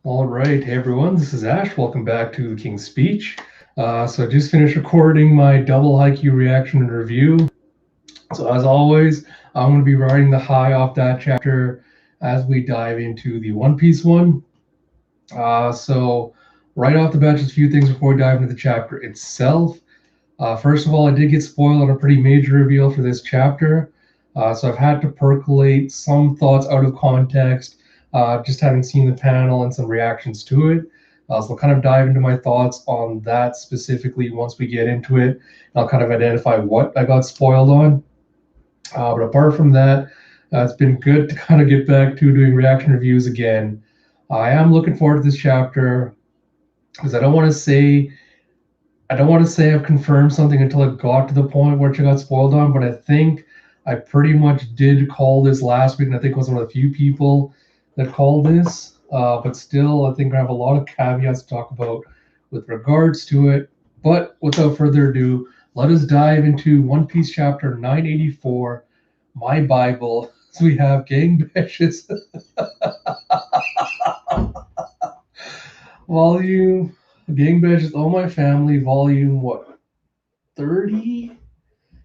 All right, hey everyone, this is Ash. Welcome back to the King's Speech. So I just finished recording my double haiku reaction and review. So as always, I'm going to be riding the high off that chapter as we dive into the One Piece one. So right off the bat, just a few things before we dive into the chapter itself. First of all, I did get spoiled on a pretty major reveal for this chapter. So I've had to percolate some thoughts out of context, just having seen the panel and some reactions to it. So I'll kind of dive into my thoughts on that specifically once we get into it. I'll kind of identify what I got spoiled on. But apart from that, it's been good to kind of get back to doing reaction reviews again. I am looking forward to this chapter because I don't want to say I've confirmed something until it got to the point where it got spoiled on, but I think I pretty much did call this last week, and I think I was one of the few people that called this. But still, I think I have a lot of caveats to talk about with regards to it. But without further ado, let us dive into One Piece chapter 984, My Bible. So we have Gang Bashes volume, Gang Bashes, All My Family, volume what, 30?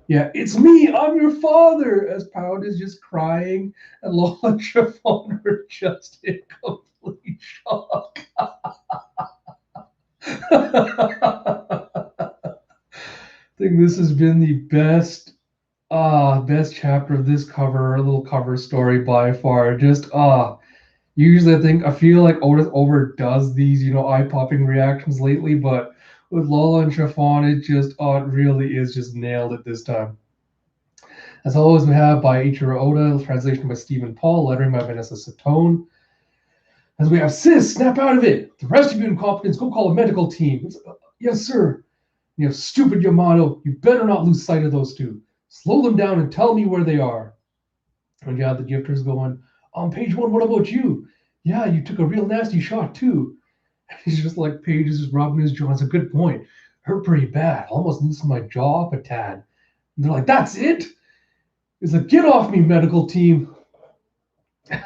Yeah, it's me. I'm your father. As Pound is just crying, and Lola and Chiffon are just in complete shock. I think this has been the best chapter of this cover, little cover story by far. Just usually I feel like Otis overdoes these, eye-popping reactions lately, but with Lola and Chiffon, it really is just nailed it this time. As always, we have by Ichiro Oda, translation by Stephen Paul, lettering by Vanessa Satone. As we have Sis, snap out of it. The rest of you incompetents, go call a medical team. Yes, sir. You have stupid Yamato. You better not lose sight of those two. Slow them down and tell me where they are. And you have the gifters going, on page one, what about you? Yeah, you took a real nasty shot too. He's just like Page is just rubbing his jaw. It's a good point. Hurt pretty bad. Almost loosened my jaw up a tad. And they're like, that's it? He's like, get off me, medical team.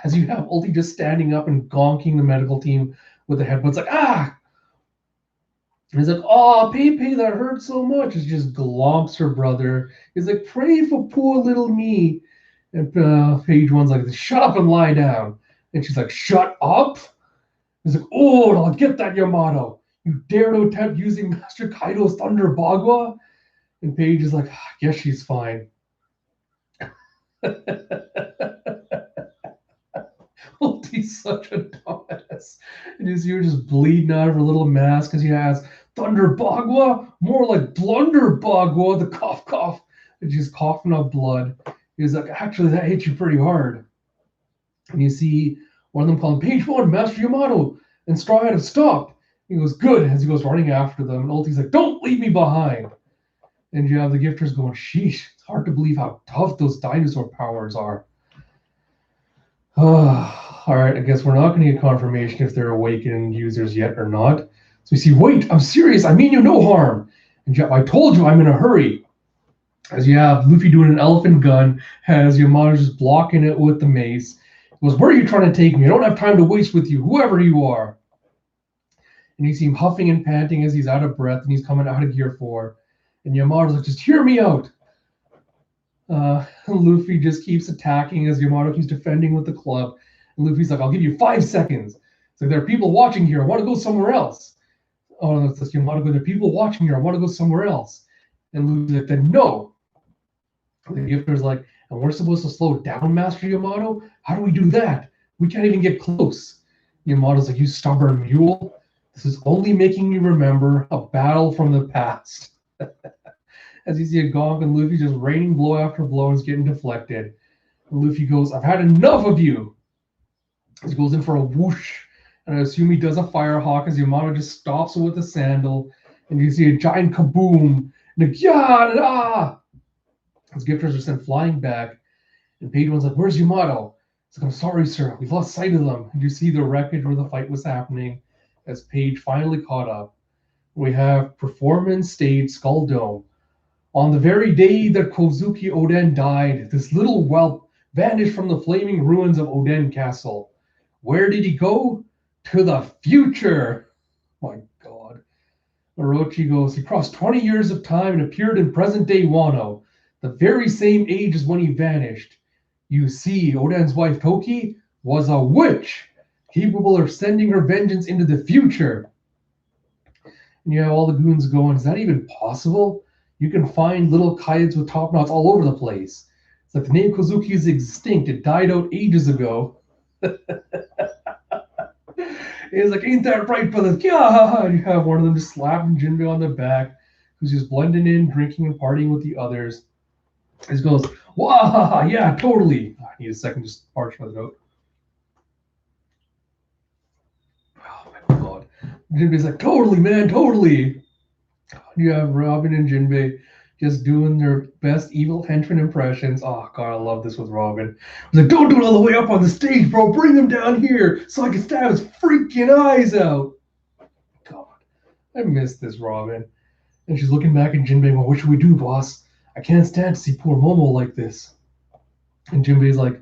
As you have Ulti just standing up and gonking the medical team with the headbutts, like, ah! And he's like, oh, Pepe, that hurt so much. It's just glomps her brother. He's like, pray for poor little me. And Page One's like, shut up and lie down. And she's like, shut up? He's like, oh, I'll get that Yamato. You dare to attempt using Master Kaido's Thunder Bagua? And Paige is like, I guess she's fine. Ulti's such a dumbass. And you're just bleeding out of her little mask as he has Thunder Bagua, more like Blunder Bagua, the cough cough. And she's coughing up blood. He's like, actually, that hit you pretty hard. And you see one of them calling Page One, Master Yamato, and Straw Hat have stopped. He goes, good, as he goes running after them. And Ulti's like, don't leave me behind. And you have the gifters going, sheesh, it's hard to believe how tough those dinosaur powers are. All right, I guess we're not going to get confirmation if they're awakened users yet or not. So we see, wait, I'm serious. I mean you no harm. And I told you I'm in a hurry. As you have Luffy doing an elephant gun, has Yamato just blocking it with the mace. He goes, where are you trying to take me? I don't have time to waste with you, whoever you are. And you see him huffing and panting as he's out of breath and he's coming out of Gear 4. And Yamato's like, just hear me out. Luffy just keeps attacking as Yamato keeps defending with the club. And Luffy's like, I'll give you 5 seconds. It's like, there are people watching here. I want to go somewhere else. Oh, that's Yamato going, there are people watching here. I want to go somewhere else. And Luffy's like, then no. And the gifter's like, and we're supposed to slow down Master Yamato? How do we do that? We can't even get close. Yamato's like, you stubborn mule. This is only making you remember a battle from the past. As you see a Gonk and Luffy just raining blow after blow and is getting deflected. And Luffy goes, I've had enough of you. He goes in for a whoosh. And I assume he does a fire hawk as Yamato just stops him with a sandal. And you see a giant kaboom. And a ah! His gifters are sent flying back. And Page One's like, where's Yamato? He's like, I'm sorry, sir. We lost sight of them. And you see the wreckage where the fight was happening as Page finally caught up. We have performance stage Skull Dome. On the very day that Kozuki Oden died, this little whelp vanished from the flaming ruins of Oden Castle. Where did he go? to the future. My God. Orochi goes, he crossed 20 years of time and appeared in present day Wano, the very same age as when he vanished. You see, Oden's wife Toki was a witch, capable of sending her vengeance into the future. And you have all the goons going, is that even possible? You can find little kaids with top knots all over the place. It's like the name Kozuki is extinct. It died out ages ago. He's like, ain't that right, brother? Yeah. And you have one of them just slapping Jinbei on the back, who's just blending in, drinking and partying with the others. He goes, wow, yeah, totally. I need a second, just parch my note. Oh my God. Jinbei's like, totally, man, totally. You have Robin and Jinbei just doing their best evil henchman impressions. Oh God, I love this with Robin. He's like, don't do it all the way up on the stage, bro. Bring him down here so I can stab his freaking eyes out. God, I miss this Robin. And she's looking back at Jinbei, well, what should we do, boss? I can't stand to see poor Momo like this. And Jinbei's like,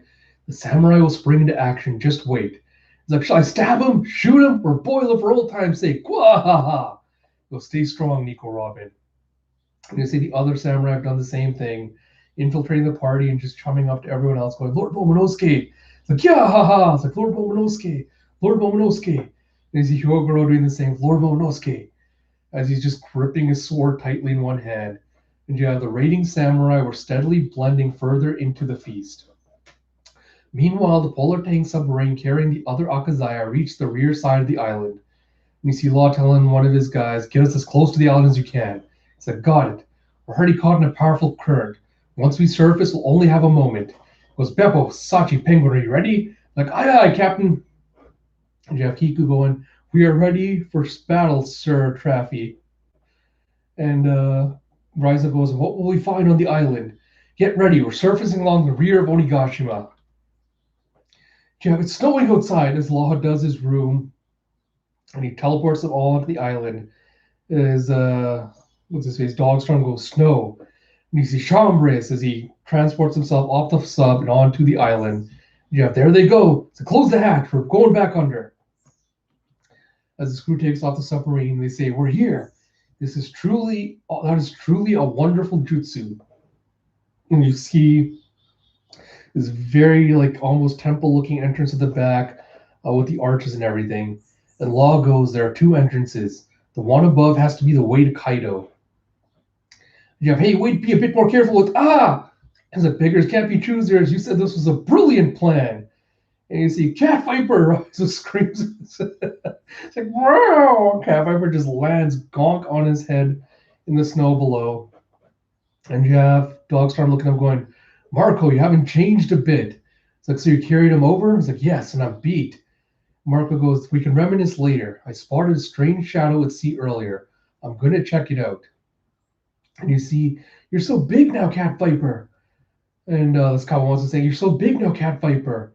the samurai will spring into action. Just wait. He's like, shall I stab him, shoot him, or boil him for old time's sake? Gwahaha! Go stay strong, Nico Robin. And you see the other samurai have done the same thing, infiltrating the party and just chumming up to everyone else, going, Lord Momonosuke. It's like, yeah, haha. It's like, Lord Momonosuke, Lord Momonosuke. And you see Hyogoro doing the same, Lord Momonosuke, as he's just gripping his sword tightly in one hand. And you have the raiding samurai were steadily blending further into the feast. Meanwhile, the polar tank submarine carrying the other Akazaya reached the rear side of the island. And you see Law telling one of his guys, get us as close to the island as you can. He said, got it. We're already caught in a powerful current. Once we surface, we'll only have a moment. He goes, Beppo, Sachi, Penguin, are you ready? Like, aye, Captain. And you have Kiku going, we are ready for battle, Sir Traffy. And Raizo goes, what will we find on the island? Get ready, we're surfacing along the rear of Onigashima. You have it snowing outside as Law does his room, and he teleports them all onto the island. As what's his face? Dogstorm goes snow. And you see Chambres as he transports himself off the sub and onto the island. Yeah, there they go. So close the hatch. We're going back under. As the crew takes off the submarine, they say, we're here. That is truly a wonderful jutsu. And you see this very like almost temple-looking entrance at the back with the arches and everything. And Law goes, there are two entrances. The one above has to be the way to Kaido. You have, hey, wait, be a bit more careful with, as like, beggars can't be choosers. You said this was a brilliant plan. And you see Cat Viper just screams. It's like, wow! Cat Viper just lands gonk on his head in the snow below. And you have Dogstorm looking at him going, Marco, you haven't changed a bit. It's like, so you carried him over? It's like, yes, and I'm beat. Marco goes, we can reminisce later. I spotted a strange shadow at sea earlier. I'm going to check it out. And you see, you're so big now, Cat Viper. And this guy wants to say, you're so big now, Cat Viper.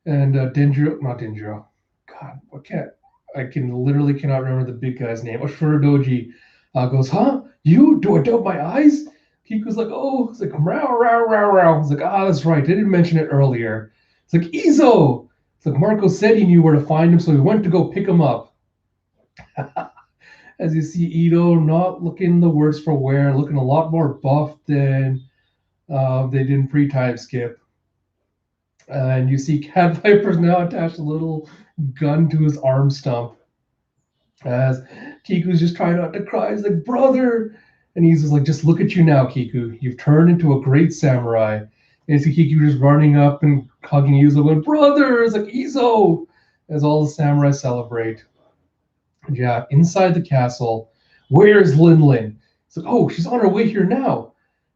And not Denjiro. God, I literally cannot remember the big guy's name. Oshura Doji goes, huh? You? Do I doubt my eyes? Kiku's like, oh, it's like, row, row, row, row. It's like, that's right. I didn't mention it earlier. It's like, Izo! It's like, Marco said he knew where to find him, so he went to go pick him up. As you see Ito not looking the worse for wear, looking a lot more buff than they did in pre-time skip. And you see Cat Viper's now attached a little gun to his arm stump. As Kiku's just trying not to cry. He's like, brother! And he's just like, just look at you now, Kiku. You've turned into a great samurai. And you see Kiku just running up and hugging Izo, going, brother! It's like, Izo! As all the samurai celebrate. Yeah, inside the castle, where's Lin Lin? It's like, oh, she's on her way here now.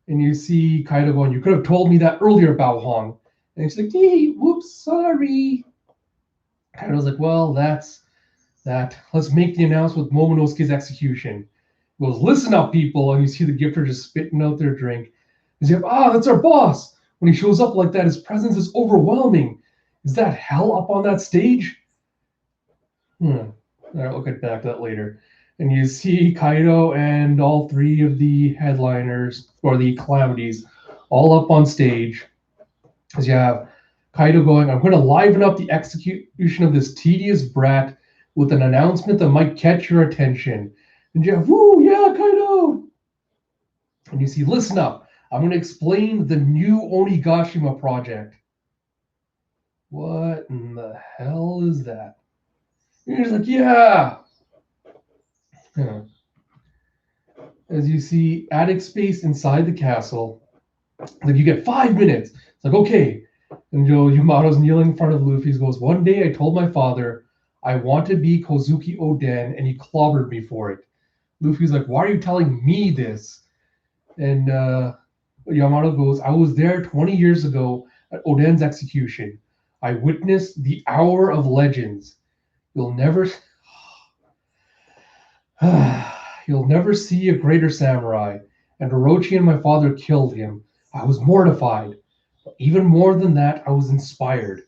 And you see Kaido going, you could have told me that earlier, Bao Hong. And he's like, hey, whoops, sorry. Kaido's like, well, that's that. Let's make the announcement with Momonosuke's execution. He goes, listen up, people. And you see the gifter just spitting out their drink. He's like, that's our boss. When he shows up like that, his presence is overwhelming. Is that hell up on that stage? I'll get back to that later. And you see Kaido and all three of the headliners, or the calamities, all up on stage. As you have Kaido going, I'm going to liven up the execution of this tedious brat with an announcement that might catch your attention. And you have, woo, yeah, Kaido! And you see, listen up. I'm going to explain the new Onigashima project. What in the hell is that? And he's like, yeah. As you see, attic space inside the castle. Like, you get 5 minutes. It's like, okay. And Yamato's kneeling in front of Luffy. He goes, one day I told my father I want to be Kozuki Oden, and he clobbered me for it. Luffy's like, why are you telling me this? And Yamato goes, I was there 20 years ago at Oden's execution. I witnessed the hour of legends. You'll never you'll never see a greater samurai. And Orochi and my father killed him. I was mortified. But even more than that, I was inspired.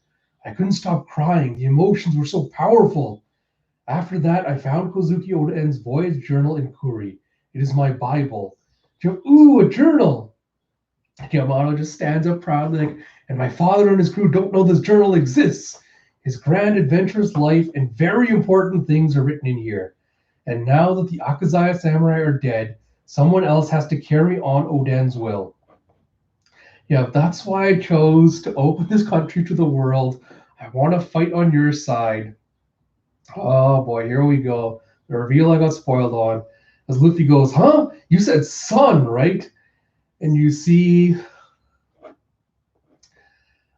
I couldn't stop crying. The emotions were so powerful. After that, I found Kozuki Oden's voyage journal in Kuri. It is my Bible. Ooh, a journal! Yamato just stands up proudly, like, and my father and his crew don't know this journal exists. His grand adventurous life and very important things are written in here. And now that the Akazaya samurai are dead, someone else has to carry on Oden's will. Yeah, that's why I chose to open this country to the world. I want to fight on your side. Oh boy, here we go. The reveal I got spoiled on. As Luffy goes, huh? You said son, right? And you see,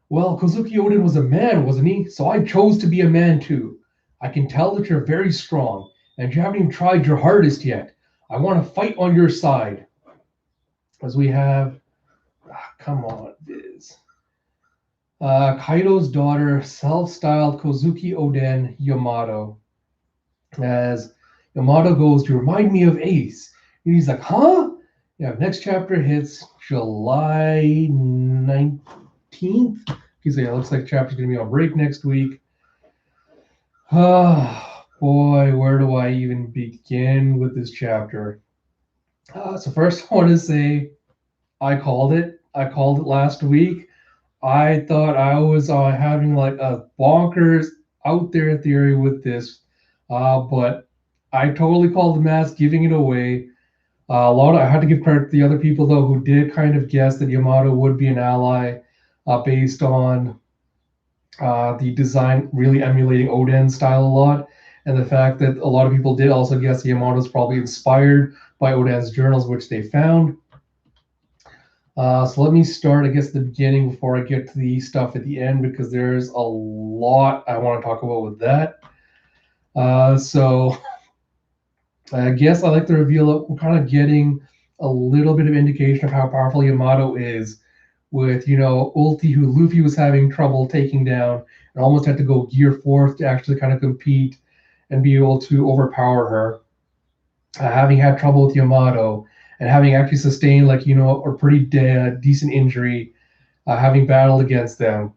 well, Kozuki Oden was a man, wasn't he? So I chose to be a man too. I can tell that you're very strong, and you haven't even tried your hardest yet. I want to fight on your side. As we have, come on, Viz. Kaido's daughter, self-styled Kozuki Oden Yamato. As Yamato goes, you remind me of Ace. And he's like, huh? Yeah, next chapter hits July 19th. Because yeah, it looks like chapter's going to be on break next week. Oh, boy, where do I even begin with this chapter? So first I want to say I called it. I called it last week. I thought I was having like a bonkers out there theory with this, but I totally called the mask, giving it away. I had to give credit to the other people though who did kind of guess that Yamato would be an ally, based on the design really emulating Oden's style a lot, and the fact that a lot of people did also guess Yamato's probably inspired by Oden's journals, which they found. So let me start, I guess, the beginning before I get to the stuff at the end, because there's a lot I want to talk about with that. So I guess I like to reveal that we're kind of getting a little bit of indication of how powerful Yamato is with, Ulti, who Luffy was having trouble taking down and almost had to go Gear 4 to actually kind of compete and be able to overpower her. Having had trouble with Yamato and having actually sustained, like, a pretty decent injury, having battled against them.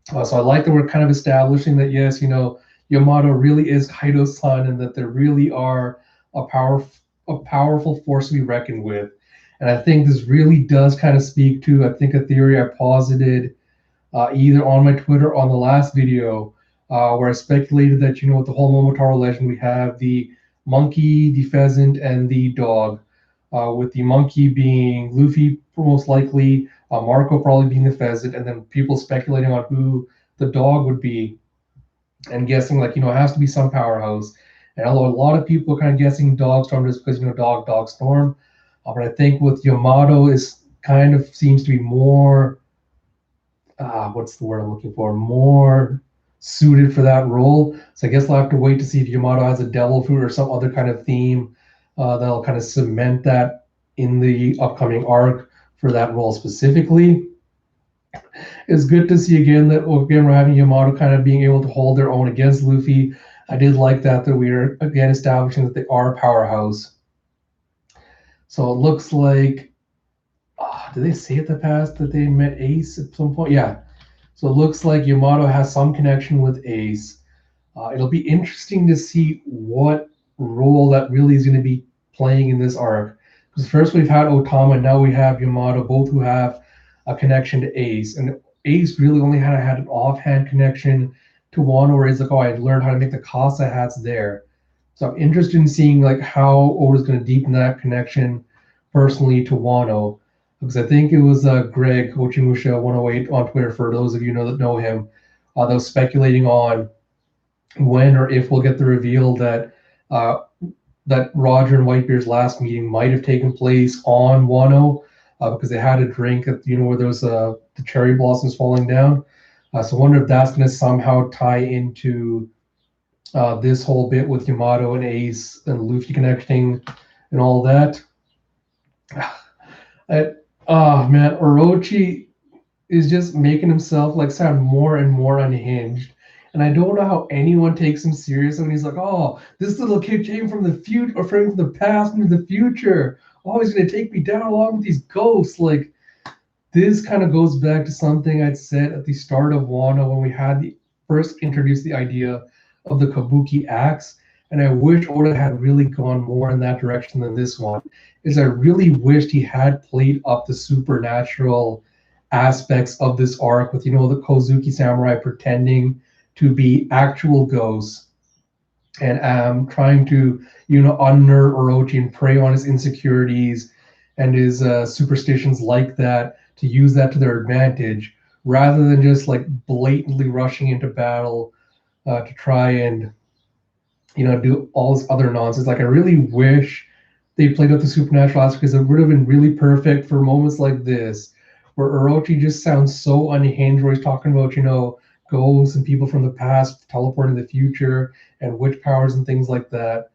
So I like that we're kind of establishing that, yes, Yamato really is Kaido's son, and that there really are a powerful force to be reckoned with. And I think this really does kind of speak to, I think, a theory I posited either on my Twitter or on the last video, where I speculated that, with the whole Momotaro legend, we have the monkey, the pheasant, and the dog, with the monkey being Luffy, most likely, Marco probably being the pheasant, and then people speculating on who the dog would be, and guessing, like, it has to be some powerhouse. And although a lot of people are kind of guessing Dogstorm just because, Dogstorm, but I think with Yamato is kind of seems to be more, what's the word I'm looking for? More suited for that role. So I guess we'll have to wait to see if Yamato has a devil fruit or some other kind of theme that'll kind of cement that in the upcoming arc for that role specifically. It's good to see again that we're having Yamato kind of being able to hold their own against Luffy. I did like that we are again establishing that they are a powerhouse. So it looks like, did they say at the past that they met Ace at some point? Yeah. So it looks like Yamato has some connection with Ace. It'll be interesting to see what role that really is going to be playing in this arc. Because first we've had Otama, now we have Yamato, both who have a connection to Ace. And Ace really only had an offhand connection to Wano, where he's like, oh, I learned how to make the Casa hats there. So I'm interested in seeing like how Oda's going to deepen that connection personally to Wano, because I think it was Greg Ochimusha 108 on Twitter, for those of you that know him, that was speculating on when or if we'll get the reveal that that Roger and Whitebeard's last meeting might have taken place on Wano, because they had a drink at where there was the cherry blossoms falling down. So I wonder if that's going to somehow tie into this whole bit with Yamato and Ace and Luffy connecting and all that. Man, Orochi is just making himself like sound more and more unhinged. And I don't know how anyone takes him serious when he's like, oh, this little kid came from the future, or from the past into the future. Oh, he's going to take me down along with these ghosts. Like, this kind of goes back to something I'd said at the start of Wano when we had first introduced the idea of the Kabuki axe. And I wish Oda had really gone more in that direction than this one. Is I really wished he had played up the supernatural aspects of this arc with, the Kozuki samurai pretending to be actual ghosts and trying to, unnerve Orochi and prey on his insecurities and his superstitions like that, to use that to their advantage, rather than just like blatantly rushing into battle to try and, do all this other nonsense. Like, I really wish they played up the supernatural aspect, because it would have been really perfect for moments like this, where Orochi just sounds so unhinged, where he's talking about, ghosts and people from the past teleporting to the future and witch powers and things like that.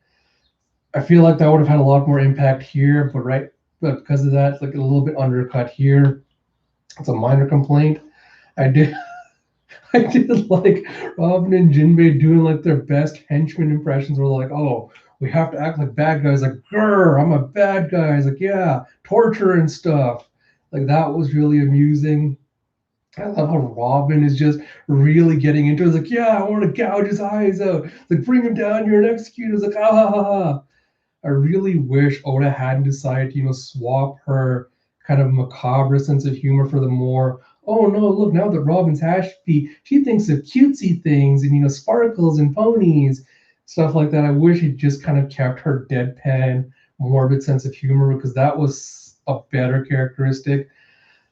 I feel like that would have had a lot more impact here, but because of that, it's like a little bit undercut here. It's a minor complaint. I did like Robin and Jinbei doing like their best henchman impressions, where they're like, oh, we have to act like bad guys, like, grr, I'm a bad guy. It's like, yeah, torture and stuff. Like, that was really amusing. I love how Robin is just really getting into it. It's like, yeah, I want to gouge his eyes out. Like, bring him down, you're an executor. It's like, ah, ha, ha, ha. I really wish Oda hadn't decided to, swap her kind of macabre sense of humor for the more, oh no, look, now that Robin's Hashpi, she thinks of cutesy things and, sparkles and ponies, stuff like that. I wish he'd just kind of kept her deadpan, morbid sense of humor, because that was a better characteristic.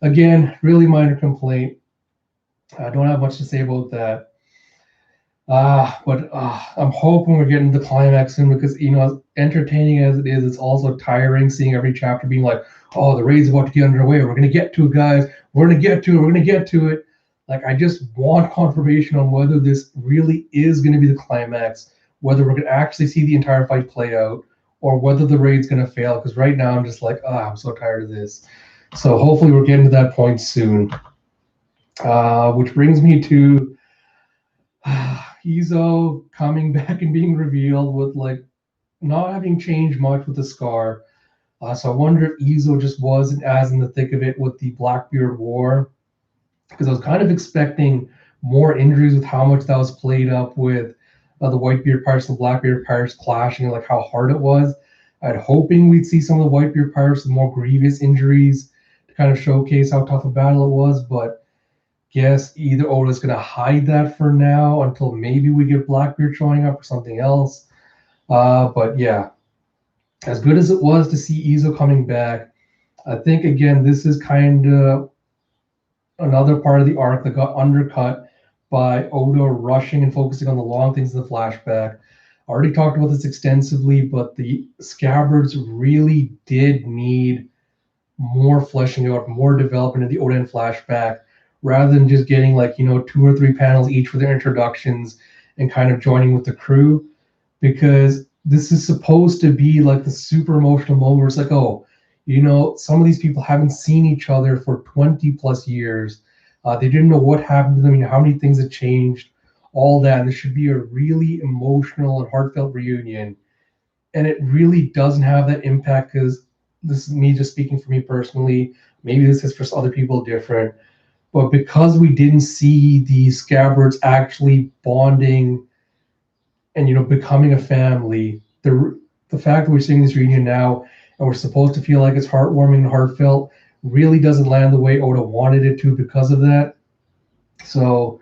Again, really minor complaint. I don't have much to say about that. But I'm hoping we're getting the climax soon, because, as entertaining as it is, it's also tiring seeing every chapter being like, oh, the raid's about to get underway. We're going to get to it, guys. We're going to get to it. We're going to get to it. Like, I just want confirmation on whether this really is going to be the climax, whether we're going to actually see the entire fight play out, or whether the raid's going to fail. Because right now I'm just like, I'm so tired of this. So hopefully we're getting to that point soon. Which brings me to Izo coming back and being revealed with like not having changed much with the scar. So I wonder if Izo just wasn't as in the thick of it with the Blackbeard War, because I was kind of expecting more injuries with how much that was played up with the Whitebeard Pirates and the Blackbeard Pirates clashing, like how hard it was. I'd hoping we'd see some of the Whitebeard Pirates with more grievous injuries to kind of showcase how tough a battle it was, but guess either Oda's going to hide that for now until maybe we get Blackbeard showing up or something else. But yeah, as good as it was to see Izo coming back, I think, again, this is kind of another part of the arc that got undercut by Oda rushing and focusing on the long things in the flashback. I already talked about this extensively, but the Scabbards really did need more fleshing out, more development in the Oden flashback, rather than just getting like, 2 or 3 panels each for their introductions and kind of joining with the crew, because this is supposed to be like the super emotional moment where it's like, oh, some of these people haven't seen each other for 20 plus years. They didn't know what happened to them, how many things had changed, all that. And this should be a really emotional and heartfelt reunion. And it really doesn't have that impact, because this is me just speaking for me personally. Maybe this is for other people different. But because we didn't see the Scabbards actually bonding and, becoming a family, the fact that we're seeing this reunion now and we're supposed to feel like it's heartwarming and heartfelt really doesn't land the way Oda wanted it to because of that. So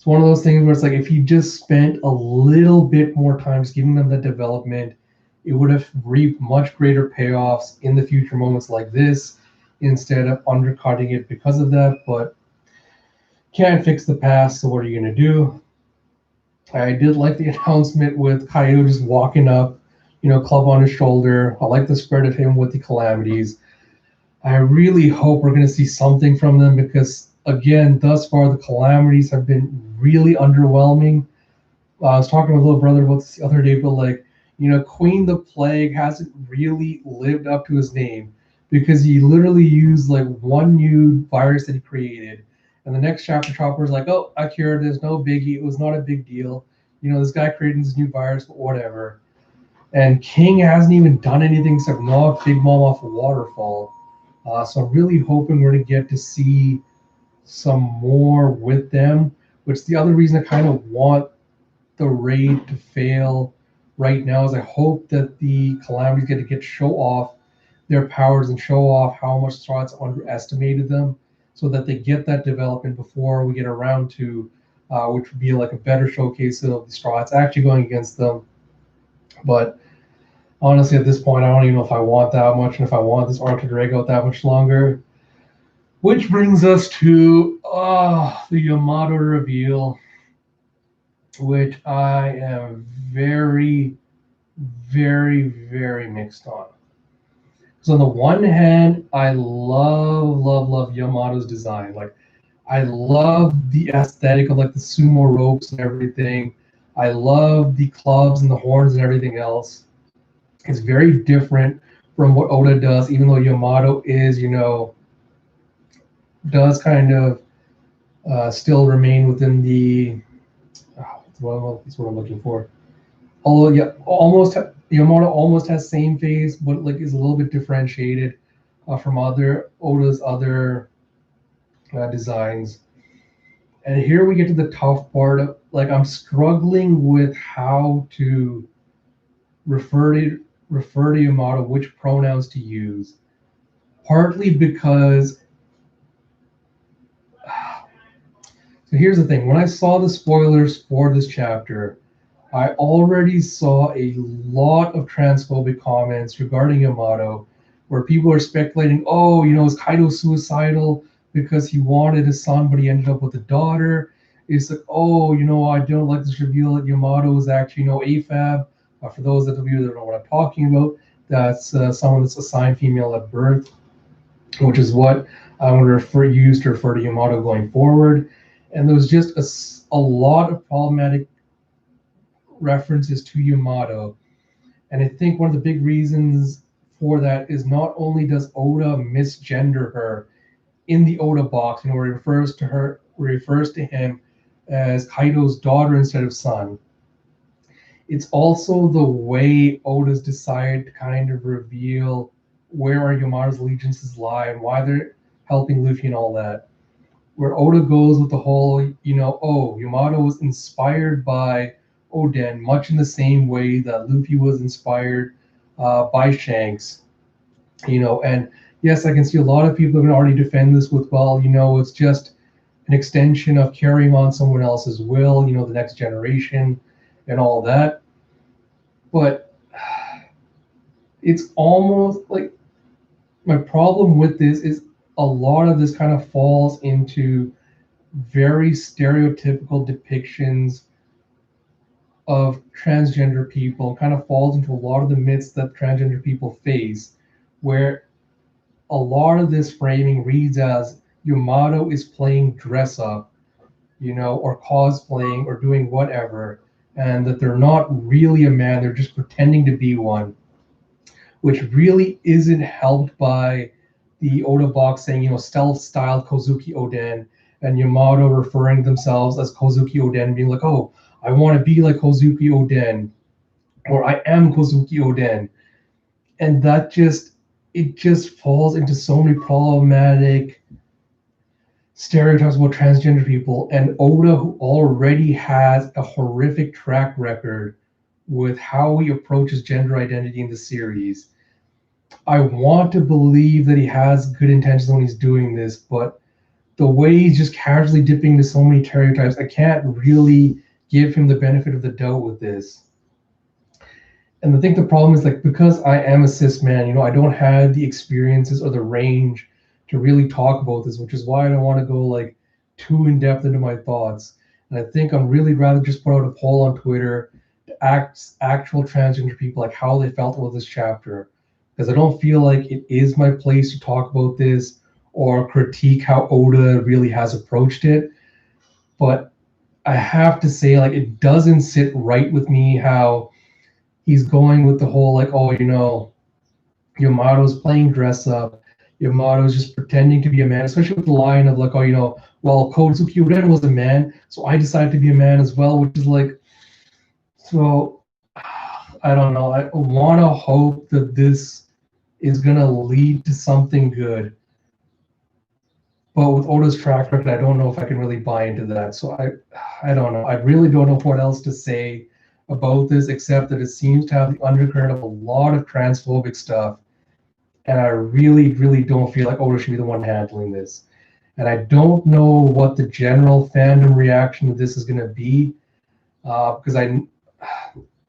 It's one of those things where it's like if he just spent a little bit more time just giving them the development, it would have reaped much greater payoffs in the future moments like this instead of undercutting it because of that. But can't fix the past, so what are you going to do? I did like the announcement with Kaido just walking up, club on his shoulder. I like the spread of him with the calamities. I really hope we're going to see something from them because, again, thus far the calamities have been really underwhelming. I was talking to my little brother about this the other day, but like, Queen the Plague hasn't really lived up to his name because he literally used like one new virus that he created. And the next chapter Chopper's like, oh, I cured this, no biggie. It was not a big deal. This guy created this new virus, but whatever. And King hasn't even done anything except knock Big Mom off a waterfall. So I'm really hoping we're going to get to see some more with them, which the other reason I kind of want the raid to fail right now is I hope that the calamities get to show off their powers and show off how much Strahd underestimated them, so that they get that development before we get around to, which would be like a better showcase of the Strahds actually going against them. But honestly, at this point, I don't even know if I want that much, and if I want this arc to drag out that much longer. Which brings us to the Yamato reveal, which I am very, very, very mixed on. So on the one hand, I love, love, love Yamato's design. Like, I love the aesthetic of like the sumo ropes and everything. I love the clubs and the horns and everything else. It's very different from what Oda does, even though Yamato is, does kind of still remain within the that's what I'm looking for. Although, yeah, almost Yamato almost has same face, but like is a little bit differentiated from Oda's other designs. And here we get to the tough part of like I'm struggling with how to refer to Yamato, which pronouns to use. Partly because so here's the thing: when I saw the spoilers for this chapter, I already saw a lot of transphobic comments regarding Yamato, where people are speculating, oh, is Kaido suicidal because he wanted a son, but he ended up with a daughter? It's like, oh, I don't like this reveal that Yamato is actually, AFAB. For those of you that don't know what I'm talking about, that's someone that's assigned female at birth, which is what I'm going to use to refer to Yamato going forward. And there was just a lot of problematic references to Yamato. And I think one of the big reasons for that is not only does Oda misgender her in the Oda box, where he refers to him as Kaido's daughter instead of son. It's also the way Oda's decided to kind of reveal where are Yamato's allegiances lie and why they're helping Luffy and all that. Where Oda goes with the whole, Yamato was inspired by Oden, much in the same way that Luffy was inspired by Shanks. And yes, I can see a lot of people are going to already defend this with, well, it's just an extension of carrying on someone else's will, the next generation and all that. But it's almost like my problem with this is a lot of this kind of falls into very stereotypical depictions of transgender people, kind of falls into a lot of the myths that transgender people face, where a lot of this framing reads as Yamato is playing dress up, or cosplaying or doing whatever, and that they're not really a man, they're just pretending to be one, which really isn't helped by the Oda box saying, stealth-styled Kozuki Oden, and Yamato referring themselves as Kozuki Oden, being like, oh, I want to be like Kozuki Oden, or I am Kozuki Oden. And that just falls into so many problematic stereotypes about transgender people. And Oda, who already has a horrific track record with how he approaches gender identity in the series, I want to believe that he has good intentions when he's doing this, but the way he's just casually dipping into so many stereotypes, I can't really give him the benefit of the doubt with this. And I think the problem is like because I am a cis man, I don't have the experiences or the range to really talk about this, which is why I don't want to go like too in depth into my thoughts. And I think I'm really rather just put out a poll on Twitter to ask actual transgender people like how they felt about this chapter, because I don't feel like it is my place to talk about this or critique how Oda really has approached it. But I have to say, like, it doesn't sit right with me how he's going with the whole like, oh, Yamato's playing dress up. Yamato's just pretending to be a man, especially with the line of like, oh, well, Kozuki Uren was a man, so I decided to be a man as well, which is like, so I don't know. I want to hope that this is gonna lead to something good. But with Oda's track record, I don't know if I can really buy into that. So I don't know. I really don't know what else to say about this, except that it seems to have the undercurrent of a lot of transphobic stuff. And I really, really don't feel like Oda should be the one handling this. And I don't know what the general fandom reaction to this is going to be, because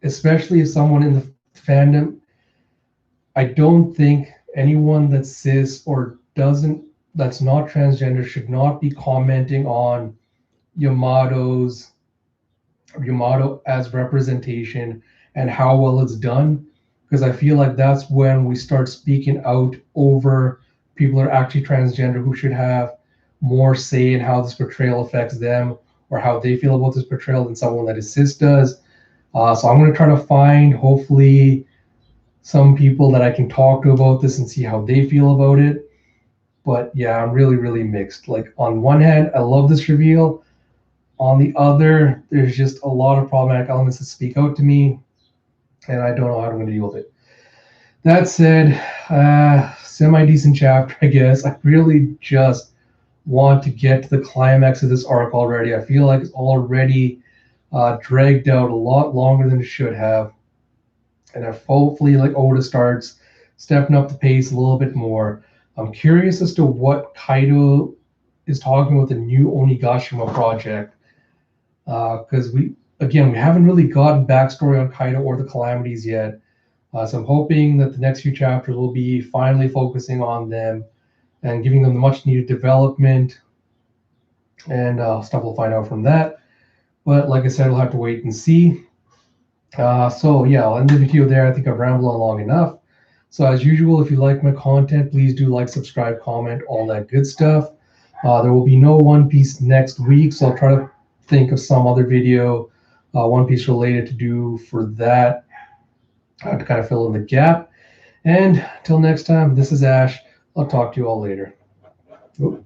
especially if someone in the fandom, I don't think anyone that's cis or that's not transgender should not be commenting on Yamato as representation and how well it's done, because I feel like that's when we start speaking out over people who are actually transgender who should have more say in how this portrayal affects them or how they feel about this portrayal than someone that is cis does. So I'm going to try to find, hopefully, some people that I can talk to about this and see how they feel about it. But yeah, I'm really, really mixed. Like, on one hand, I love this reveal. On the other, there's just a lot of problematic elements that speak out to me, and I don't know how I'm going to deal with it. That said, semi-decent chapter, I guess. I really just want to get to the climax of this arc already. I feel like it's already dragged out a lot longer than it should have. And if hopefully, like, Oda starts stepping up the pace a little bit more. I'm curious as to what Kaido is talking about the new Onigashima project, because we haven't really gotten backstory on Kaido or the Calamities yet. So I'm hoping that the next few chapters will be finally focusing on them and giving them the much needed development and stuff we'll find out from that. But like I said, we'll have to wait and see. So yeah, I'll end the video there. I think I've rambled on long enough. So as usual, if you like my content, please do like, subscribe, comment, all that good stuff. There will be no One Piece next week, so I'll try to think of some other video, One Piece related to do for that, to kind of fill in the gap. And until next time, this is Ash. I'll talk to you all later. Oop.